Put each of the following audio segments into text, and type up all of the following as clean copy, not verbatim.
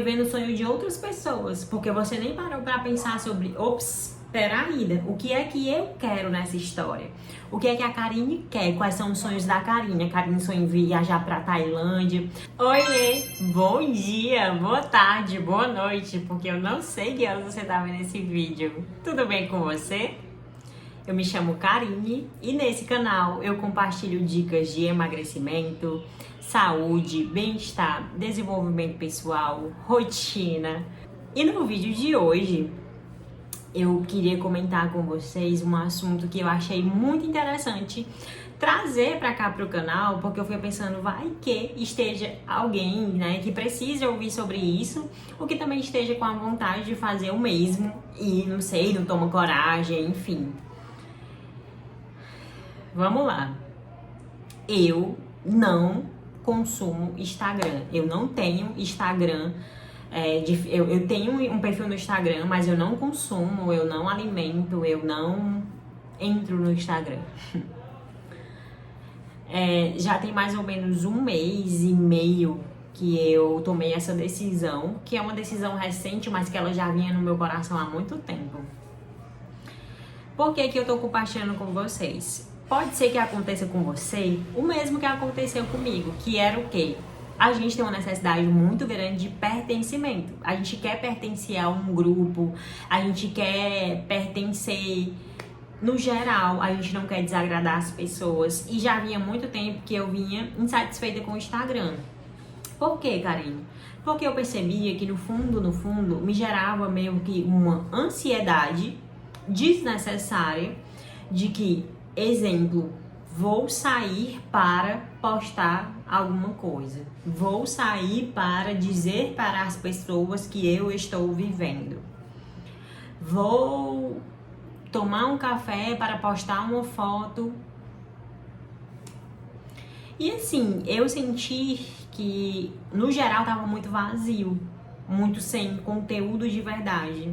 vivendo o sonho de outras pessoas, porque você nem parou para pensar sobre, ops, peraí, o que é que eu quero nessa história? O que é que a Karine quer? Quais são os sonhos da Karine? A Karine sonha em viajar para Tailândia. Oiê, bom dia, boa tarde, boa noite, porque eu não sei que horas você tá vendo esse vídeo. Tudo bem com você? Eu me chamo Karine e nesse canal eu compartilho dicas de emagrecimento, saúde, bem-estar, desenvolvimento pessoal, rotina. E no vídeo de hoje eu queria comentar com vocês um assunto que eu achei muito interessante trazer para cá pro canal, porque eu fui pensando, vai que esteja alguém, né, que precise ouvir sobre isso, ou que também esteja com a vontade de fazer o mesmo e não sei, não toma coragem, enfim. Vamos lá. Eu não consumo Instagram. Eu não tenho Instagram. Eu tenho um perfil no Instagram, mas eu não consumo, eu não alimento, eu não entro no Instagram. Já tem mais ou menos 1 mês e meio que eu tomei essa decisão, que é uma decisão recente, mas que ela já vinha no meu coração há muito tempo. Por que eu tô compartilhando com vocês? Pode ser que aconteça com você o mesmo que aconteceu comigo, que era o quê? A gente tem uma necessidade muito grande de pertencimento. A gente quer pertencer a um grupo, a gente quer pertencer no geral, a gente não quer desagradar as pessoas. E já vinha muito tempo que eu vinha insatisfeita com o Instagram. Por quê, Karine? Porque eu percebia que no fundo, me gerava meio que uma ansiedade desnecessária de que, exemplo, vou sair para postar alguma coisa. Vou sair para dizer para as pessoas que eu estou vivendo. Vou tomar um café para postar uma foto. E assim, eu senti que no geral estava muito vazio, muito sem conteúdo de verdade.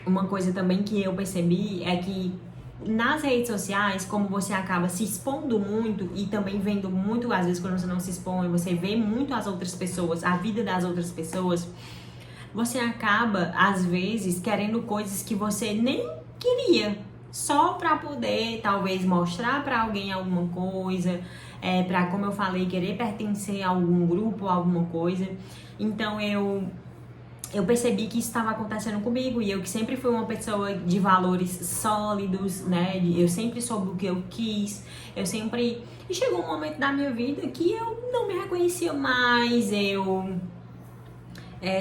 Uma coisa também que eu percebi é que nas redes sociais, como você acaba se expondo muito e também vendo muito, às vezes quando você não se expõe, você vê muito as outras pessoas, a vida das outras pessoas, você acaba, às vezes, querendo coisas que você nem queria, só pra poder, talvez, mostrar pra alguém alguma coisa, pra, como eu falei, querer pertencer a algum grupo, alguma coisa. Então, eu percebi que isso estava acontecendo comigo e eu que sempre fui uma pessoa de valores sólidos, né? Eu sempre soube o que eu quis, E chegou um momento da minha vida que eu não me reconhecia mais, eu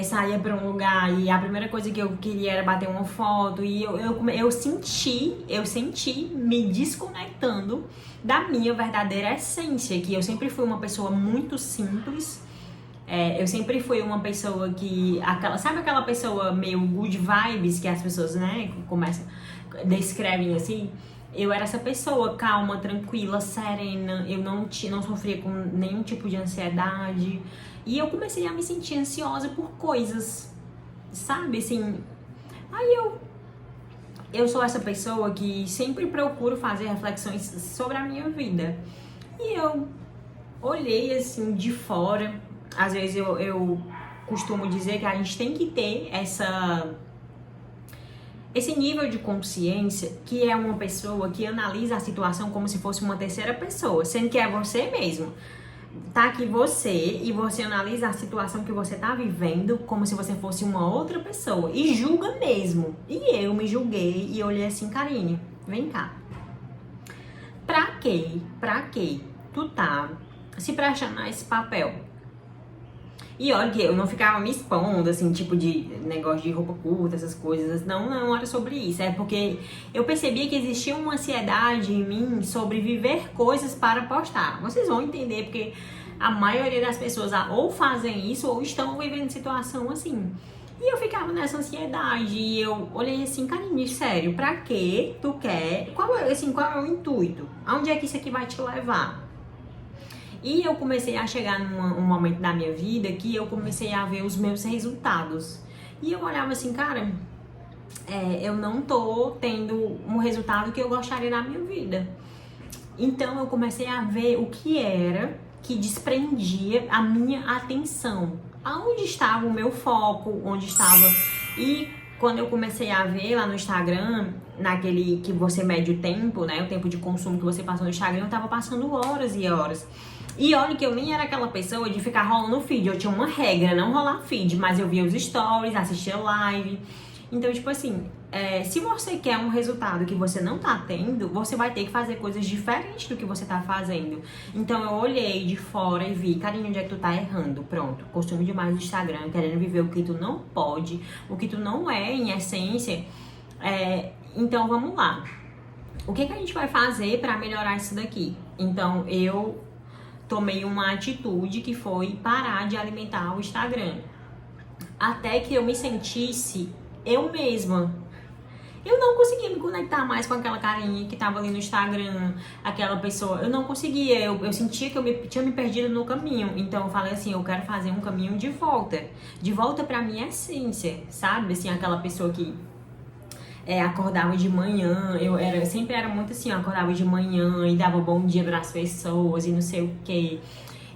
saía para um lugar e a primeira coisa que eu queria era bater uma foto e eu senti me desconectando da minha verdadeira essência, que eu sempre fui uma pessoa muito simples. Eu sempre fui uma pessoa que... Sabe aquela pessoa meio good vibes que as pessoas, né, descrevem assim? Eu era essa pessoa calma, tranquila, serena. Eu não sofria com nenhum tipo de ansiedade. E eu comecei a me sentir ansiosa por coisas, sabe? Assim, aí eu sou essa pessoa que sempre procuro fazer reflexões sobre a minha vida. E eu olhei assim de fora. Às vezes eu costumo dizer que a gente tem que ter esse nível de consciência, que é uma pessoa que analisa a situação como se fosse uma terceira pessoa, sendo que é você mesmo. Tá aqui você e você analisa a situação que você tá vivendo como se você fosse uma outra pessoa e julga mesmo. E eu me julguei e olhei assim, Karine, vem cá. Pra quê tu tá se prestando a esse papel? E olha que eu não ficava me expondo, assim, tipo de negócio de roupa curta, essas coisas. Não era sobre isso. É porque eu percebia que existia uma ansiedade em mim sobre viver coisas para postar. Vocês vão entender, porque a maioria das pessoas ou fazem isso ou estão vivendo situação assim. E eu ficava nessa ansiedade e eu olhei assim, Karine, sério, pra que tu quer? Qual é o intuito? Aonde é que isso aqui vai te levar? E eu comecei a chegar num momento da minha vida que eu comecei a ver os meus resultados. E eu olhava assim, cara, eu não tô tendo um resultado que eu gostaria na minha vida. Então eu comecei a ver o que era que desprendia a minha atenção. Aonde estava o meu foco, onde estava... E quando eu comecei a ver lá no Instagram, naquele que você mede o tempo, né? O tempo de consumo que você passou no Instagram, eu tava passando horas e horas. E olha que eu nem era aquela pessoa de ficar rolando feed. Eu tinha uma regra, não rolar feed, mas eu via os stories, assistia live. Então, tipo assim, se você quer um resultado que você não tá tendo, você vai ter que fazer coisas diferentes do que você tá fazendo. Então, eu olhei de fora e vi, carinho, onde é que tu tá errando? Pronto, consumo demais do Instagram, querendo viver o que tu não pode, o que tu não é, em essência. Então, vamos lá. O que a gente vai fazer pra melhorar isso daqui? Então, eu tomei uma atitude que foi parar de alimentar o Instagram. Até que eu me sentisse eu mesma. Eu não conseguia me conectar mais com aquela carinha que tava ali no Instagram, aquela pessoa. Eu não conseguia, eu sentia que eu tinha me perdido no caminho. Então eu falei assim, eu quero fazer um caminho de volta pra minha essência, sabe? Assim, aquela pessoa que acordava de manhã, eu sempre era muito assim, eu acordava de manhã e dava bom dia para as pessoas e não sei o quê.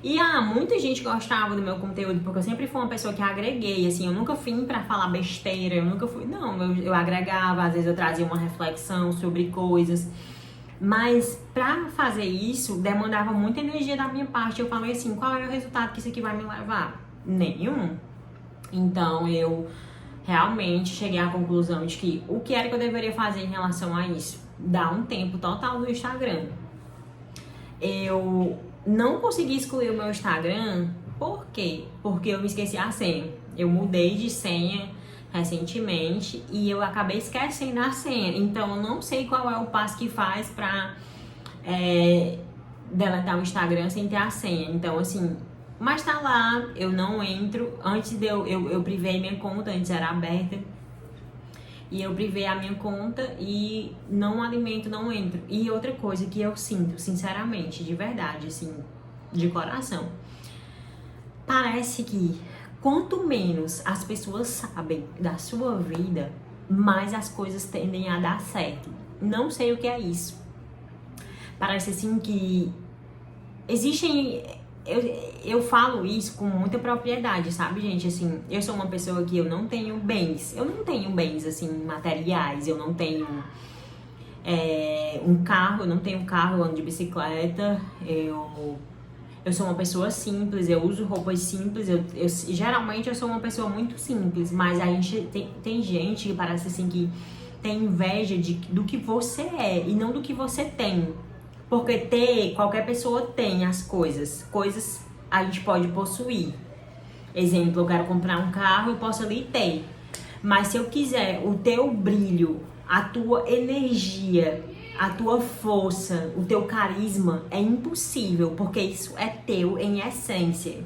E muita gente gostava do meu conteúdo, porque eu sempre fui uma pessoa que agreguei, assim, eu nunca vim pra falar besteira, eu nunca fui, não, eu agregava, às vezes eu trazia uma reflexão sobre coisas, mas pra fazer isso, demandava muita energia da minha parte. Eu falei assim, qual é o resultado que isso aqui vai me levar? Nenhum. Então eu realmente cheguei à conclusão de que o que era que eu deveria fazer em relação a isso? Dar um tempo total no Instagram. Eu não consegui excluir o meu Instagram, por quê? Porque eu me esqueci a senha. Eu mudei de senha recentemente e eu acabei esquecendo a senha. Então eu não sei qual é o passo que faz pra deletar o Instagram sem ter a senha. Então assim, mas tá lá, eu não entro. Antes eu privei minha conta, antes era aberta. E eu privei a minha conta e não alimento, não entro. E outra coisa que eu sinto, sinceramente, de verdade, assim, de coração. Parece que quanto menos as pessoas sabem da sua vida, mais as coisas tendem a dar certo. Não sei o que é isso. Parece assim que existem... Eu falo isso com muita propriedade, sabe, gente? Assim, eu sou uma pessoa que eu não tenho bens. Eu não tenho bens, assim, materiais. Eu não tenho um carro. Eu não tenho carro, eu ando de bicicleta. Eu sou uma pessoa simples. Eu uso roupas simples. Geralmente, eu sou uma pessoa muito simples. Mas a gente tem gente que parece, assim, que tem inveja do que você é e não do que você tem. Porque qualquer pessoa tem as coisas. Coisas a gente pode possuir. Exemplo, eu quero comprar um carro, eu posso ali ter. Mas se eu quiser o teu brilho, a tua energia, a tua força, o teu carisma, é impossível. Porque isso é teu em essência.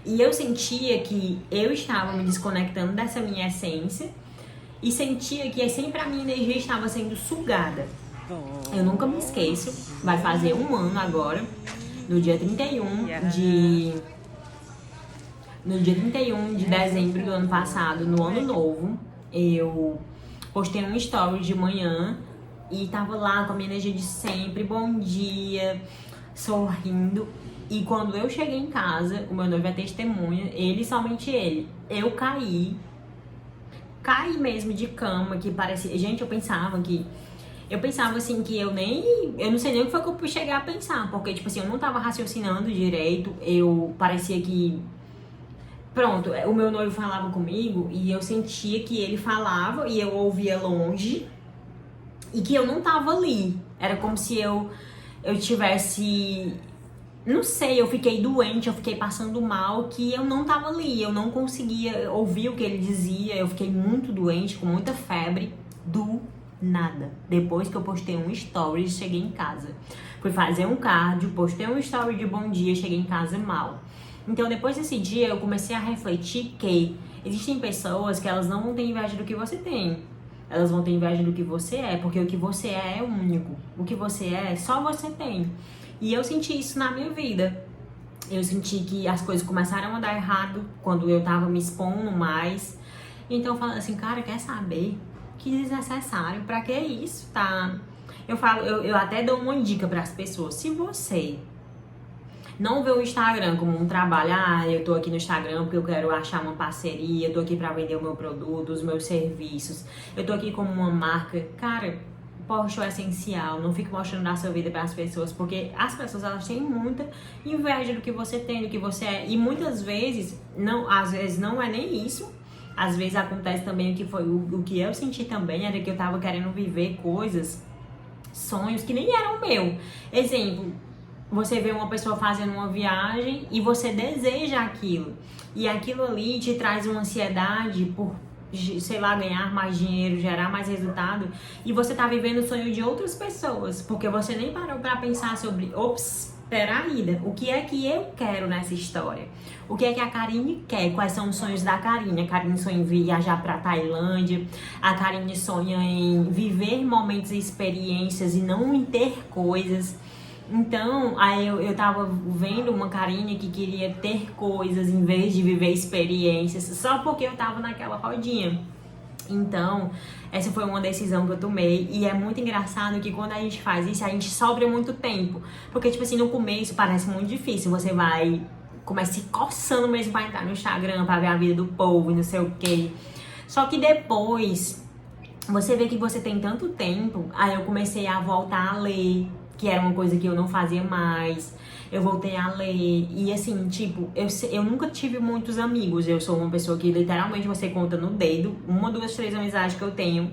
E eu sentia que eu estava me desconectando dessa minha essência. E sentia que sempre a minha energia estava sendo sugada. Eu nunca me esqueço, vai fazer um ano agora, no dia 31 de dezembro do ano passado, no ano novo, eu postei um story de manhã e tava lá com a minha energia de sempre, bom dia, sorrindo. E quando eu cheguei em casa, o meu noivo é testemunha, somente ele, eu caí mesmo de cama, que parecia... Gente, eu pensava assim que eu não sei nem o que foi que eu cheguei a pensar, porque, tipo assim, eu não tava raciocinando direito, parecia que, pronto, o meu noivo falava comigo e eu sentia que ele falava e eu ouvia longe e que eu não tava ali, era como se eu tivesse, não sei, eu fiquei doente, eu fiquei passando mal, que eu não tava ali, eu não conseguia ouvir o que ele dizia, eu fiquei muito doente, com muita febre, nada. Depois que eu postei um story, cheguei em casa. Fui fazer um cardio, postei um story de bom dia, cheguei em casa mal. Então, depois desse dia, eu comecei a refletir que existem pessoas que elas não vão ter inveja do que você tem. Elas vão ter inveja do que você é, porque o que você é único. O que você é, só você tem. E eu senti isso na minha vida. Eu senti que as coisas começaram a dar errado quando eu tava me expondo mais. Então, eu falei assim, cara, quer saber? Que desnecessário, pra que isso, tá? Eu até dou uma dica para as pessoas. Se você Não ver o Instagram como um trabalho. Ah, eu tô aqui no Instagram porque eu quero achar uma parceria, eu tô aqui pra vender o meu produto, os meus serviços, eu tô aqui como uma marca. Cara, poste o essencial, não fique mostrando a sua vida para as pessoas, porque as pessoas, elas têm muita inveja do que você tem, do que você é, e muitas vezes, não, às vezes não é nem isso. Às vezes acontece também o que foi o que eu senti também, era que eu tava querendo viver coisas, sonhos que nem eram meu. Exemplo, você vê uma pessoa fazendo uma viagem e você deseja aquilo. E aquilo ali te traz uma ansiedade por, sei lá, ganhar mais dinheiro, gerar mais resultado. E você tá vivendo o sonho de outras pessoas, porque você nem parou pra pensar sobre, ops, peraí, o que é que eu quero nessa história? O que é que a Karine quer? Quais são os sonhos da Karine? A Karine sonha em viajar pra Tailândia, a Karine sonha em viver momentos e experiências e não em ter coisas. Então, aí eu tava vendo uma Karine que queria ter coisas em vez de viver experiências, só porque eu tava naquela rodinha. Então, essa foi uma decisão que eu tomei. E é muito engraçado que quando a gente faz isso, a gente sobra muito tempo. Porque, tipo assim, no começo parece muito difícil. Você vai, começa se coçando mesmo pra entrar no Instagram, pra ver a vida do povo e não sei o quê. Só que depois, você vê que você tem tanto tempo. Aí eu comecei a voltar a ler, que era uma coisa que eu não fazia mais. Eu voltei a ler e assim, tipo, eu nunca tive muitos amigos. Eu sou uma pessoa que literalmente você conta no dedo, uma, duas, três amizades que eu tenho.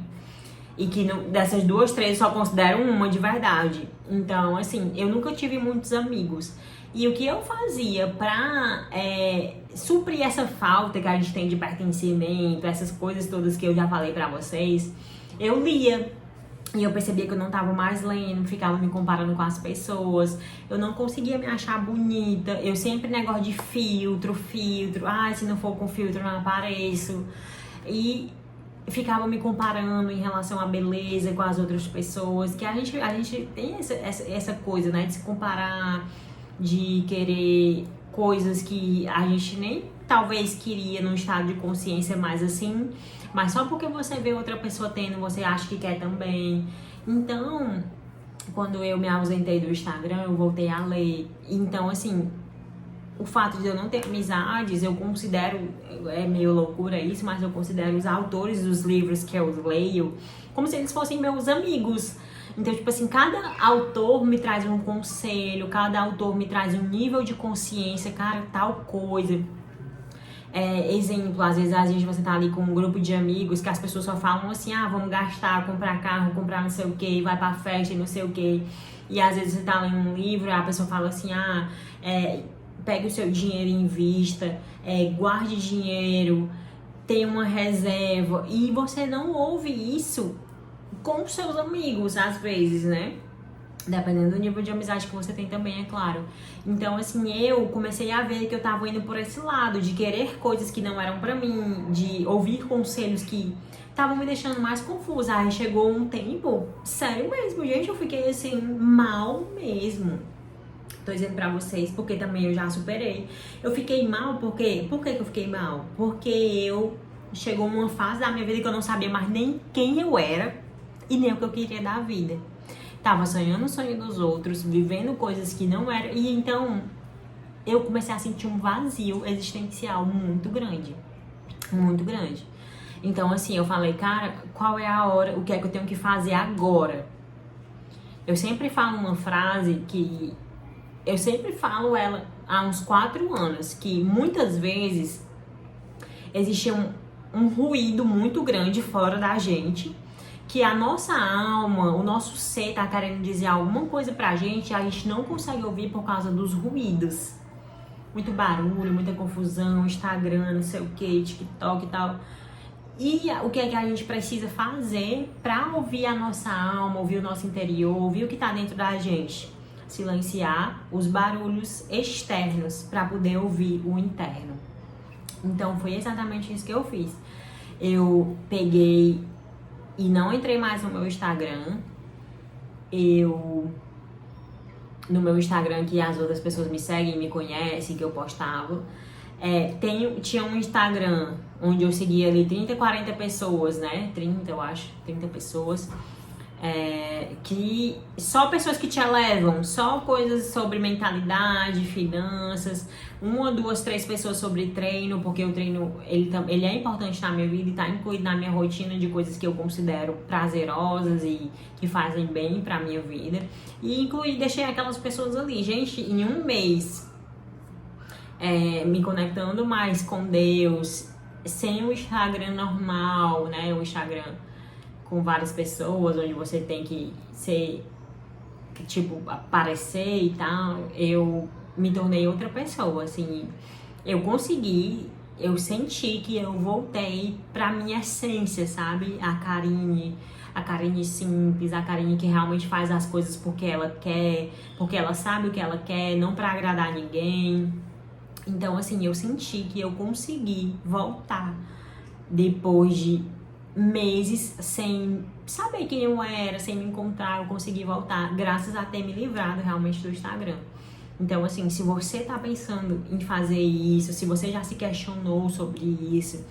E que dessas duas, três eu só considero uma de verdade. Então, assim, eu nunca tive muitos amigos. E o que eu fazia pra suprir essa falta que a gente tem de pertencimento, essas coisas todas que eu já falei pra vocês, eu lia. E eu percebia que eu não tava mais lendo, ficava me comparando com as pessoas. Eu não conseguia me achar bonita. Eu sempre negócio de filtro. Ai, se não for com filtro, não apareço. E ficava me comparando em relação à beleza com as outras pessoas. Que a gente tem essa coisa, né? De se comparar, de querer coisas que a gente nem talvez queria num estado de consciência mais assim, mas só porque você vê outra pessoa tendo, você acha que quer também. Então, quando eu me ausentei do Instagram, eu voltei a ler. Então, assim, o fato de eu não ter amizades, eu considero, é meio loucura isso, mas eu considero os autores dos livros que eu leio como se eles fossem meus amigos. Então, tipo assim, cada autor me traz um conselho, cada autor me traz um nível de consciência, cara, tal coisa. Exemplo, às vezes você tá ali com um grupo de amigos que as pessoas só falam assim, ah, vamos gastar, comprar carro, comprar não sei o que, vai pra festa e não sei o que. E às vezes você tá lendo um livro e a pessoa fala assim, ah, pegue o seu dinheiro em vista, guarde dinheiro, tenha uma reserva. E você não ouve isso com os seus amigos, às vezes, né? Dependendo do nível de amizade que você tem também, é claro. Então, assim, eu comecei a ver que eu tava indo por esse lado, de querer coisas que não eram pra mim, de ouvir conselhos que estavam me deixando mais confusa. Aí chegou um tempo, sério mesmo, gente, eu fiquei assim, mal mesmo. Tô dizendo pra vocês, porque também eu já superei. Eu fiquei mal porque... Por que eu fiquei mal? Porque chegou uma fase da minha vida que eu não sabia mais nem quem eu era e nem o que eu queria da vida. Tava sonhando o sonho dos outros, vivendo coisas que não eram. E então eu comecei a sentir um vazio existencial muito grande. Muito grande. Então, assim, eu falei, cara, qual é a hora? O que é que eu tenho que fazer agora? Eu sempre falo uma frase que... Eu sempre falo ela há uns 4 anos. Que muitas vezes existe um ruído muito grande fora da gente, que a nossa alma, o nosso ser tá querendo dizer alguma coisa pra gente e a gente não consegue ouvir por causa dos ruídos. Muito barulho, muita confusão, Instagram, não sei o que, TikTok e tal. E o que é que a gente precisa fazer pra ouvir a nossa alma, ouvir o nosso interior, ouvir o que tá dentro da gente? Silenciar os barulhos externos pra poder ouvir o interno. Então foi exatamente isso que eu fiz. Eu peguei e não entrei mais no meu Instagram. No meu Instagram, que as outras pessoas me seguem, me conhecem, que eu postava. Tinha um Instagram onde eu seguia ali 30, 40 pessoas, né? 30, eu acho, 30 pessoas. que só pessoas que te elevam, só coisas sobre mentalidade, finanças, uma, duas, três pessoas sobre treino, porque o treino ele é importante na minha vida e tá incluído na minha rotina de coisas que eu considero prazerosas e que fazem bem pra minha vida. E deixei aquelas pessoas ali. Gente, em um mês, me conectando mais com Deus, sem o Instagram normal, né? O Instagram com várias pessoas, onde você tem que ser, tipo, aparecer e tal, eu me tornei outra pessoa, assim. Eu senti que eu voltei pra minha essência, sabe? A Karine simples, a Karine que realmente faz as coisas porque ela quer, porque ela sabe o que ela quer, não pra agradar ninguém. Então, assim, eu senti que eu consegui voltar depois de meses sem saber quem eu era, sem me encontrar. Eu consegui voltar graças a ter me livrado realmente do Instagram. Então, assim, se você tá pensando em fazer isso, se você já se questionou sobre isso,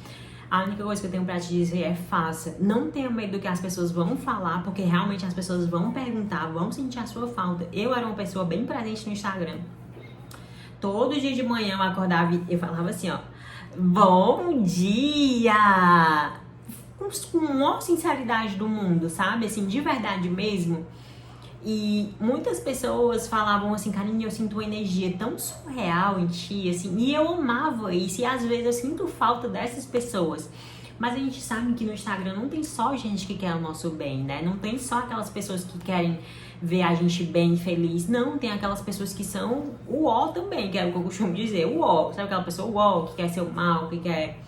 a única coisa que eu tenho pra te dizer é faça. Não tenha medo do que as pessoas vão falar, porque realmente as pessoas vão perguntar, vão sentir a sua falta. Eu era uma pessoa bem presente no Instagram. Todo dia de manhã eu acordava e eu falava assim, ó: bom dia! Com a maior sinceridade do mundo, sabe? Assim, de verdade mesmo. E muitas pessoas falavam assim: Karine, eu sinto uma energia tão surreal em ti, assim. E eu amava isso, e às vezes eu sinto falta dessas pessoas. Mas a gente sabe que no Instagram não tem só gente que quer o nosso bem, né? Não tem só aquelas pessoas que querem ver a gente bem, feliz. Não, tem aquelas pessoas que são o ó também, que é o que eu costumo dizer, o ó. Sabe aquela pessoa o ó, que quer ser o mal, que quer...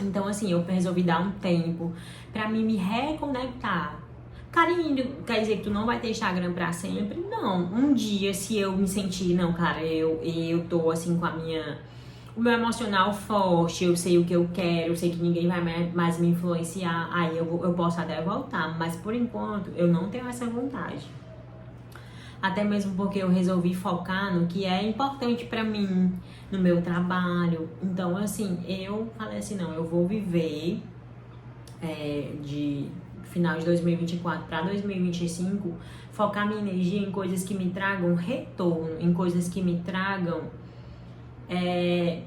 Então, assim, eu resolvi dar um tempo pra mim me reconectar. Karine, quer dizer que tu não vai ter Instagram pra sempre? Não. Um dia, se eu me sentir, não, cara, eu tô assim com o meu emocional forte, eu sei o que eu quero, eu sei que ninguém vai mais me influenciar, aí eu posso até voltar. Mas por enquanto, eu não tenho essa vontade. Até mesmo porque eu resolvi focar no que é importante pra mim, no meu trabalho. Então, assim, eu falei assim, não, eu vou viver de final de 2024 para 2025, focar minha energia em coisas que me tragam retorno, em coisas que me tragam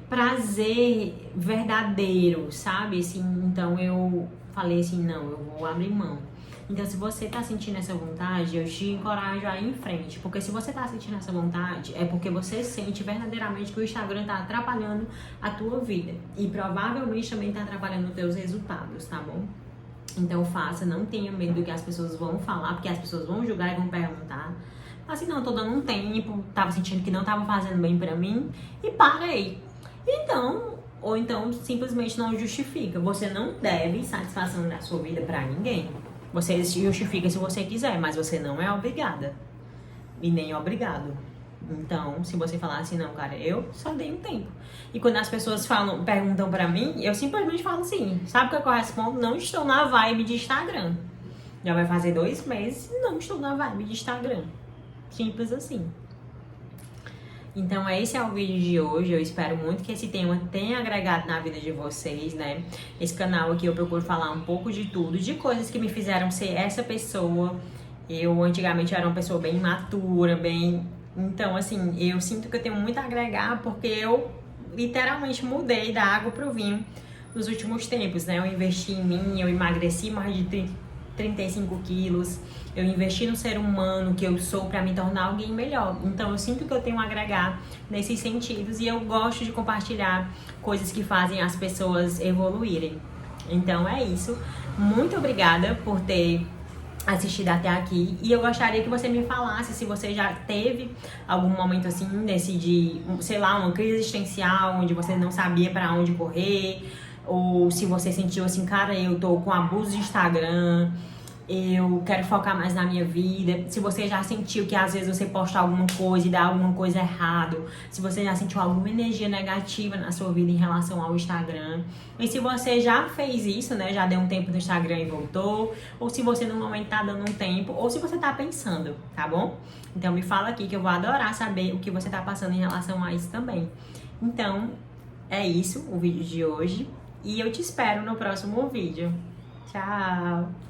prazer verdadeiro, sabe? Assim, então eu falei assim, não, eu vou abrir mão. Então, se você tá sentindo essa vontade, eu te encorajo a ir em frente. Porque se você tá sentindo essa vontade, é porque você sente verdadeiramente que o Instagram tá atrapalhando a tua vida. E provavelmente também tá atrapalhando os teus resultados, tá bom? Então faça, não tenha medo do que as pessoas vão falar, porque as pessoas vão julgar e vão perguntar. Assim, não, tô dando um tempo, tava sentindo que não tava fazendo bem pra mim e parei. Então, ou então simplesmente não justifica. Você não deve satisfação da sua vida pra ninguém. Você justifica se você quiser, mas você não é obrigada. E nem obrigado. Então, se você falar assim, não, cara, eu só dei um tempo. E quando as pessoas perguntam pra mim, eu simplesmente falo assim, sabe o que eu respondo? Não estou na vibe de Instagram. Já vai fazer 2 meses, não estou na vibe de Instagram. Simples assim. Então, esse é o vídeo de hoje. Eu espero muito que esse tema tenha agregado na vida de vocês, né? Esse canal aqui eu procuro falar um pouco de tudo, de coisas que me fizeram ser essa pessoa. Eu, antigamente, era uma pessoa bem imatura, bem... Então, assim, eu sinto que eu tenho muito a agregar porque eu literalmente mudei da água pro vinho nos últimos tempos, né? Eu investi em mim, eu emagreci mais de 35 quilos, eu investi no ser humano que eu sou pra me tornar alguém melhor. Então, eu sinto que eu tenho a agregar nesses sentidos e eu gosto de compartilhar coisas que fazem as pessoas evoluírem. Então, é isso. Muito obrigada por ter assistido até aqui, e eu gostaria que você me falasse se você já teve algum momento assim, sei lá, uma crise existencial, onde você não sabia pra onde correr, ou se você sentiu assim, cara, eu tô com abuso de Instagram, eu quero focar mais na minha vida. Se você já sentiu que às vezes você posta alguma coisa e dá alguma coisa errado, se você já sentiu alguma energia negativa na sua vida em relação ao Instagram, e se você já fez isso, né, já deu um tempo no Instagram e voltou, ou se você no momento tá dando um tempo, ou se você tá pensando, tá bom? Então me fala aqui que eu vou adorar saber o que você tá passando em relação a isso também. Então é isso o vídeo de hoje, e eu te espero no próximo vídeo. Tchau!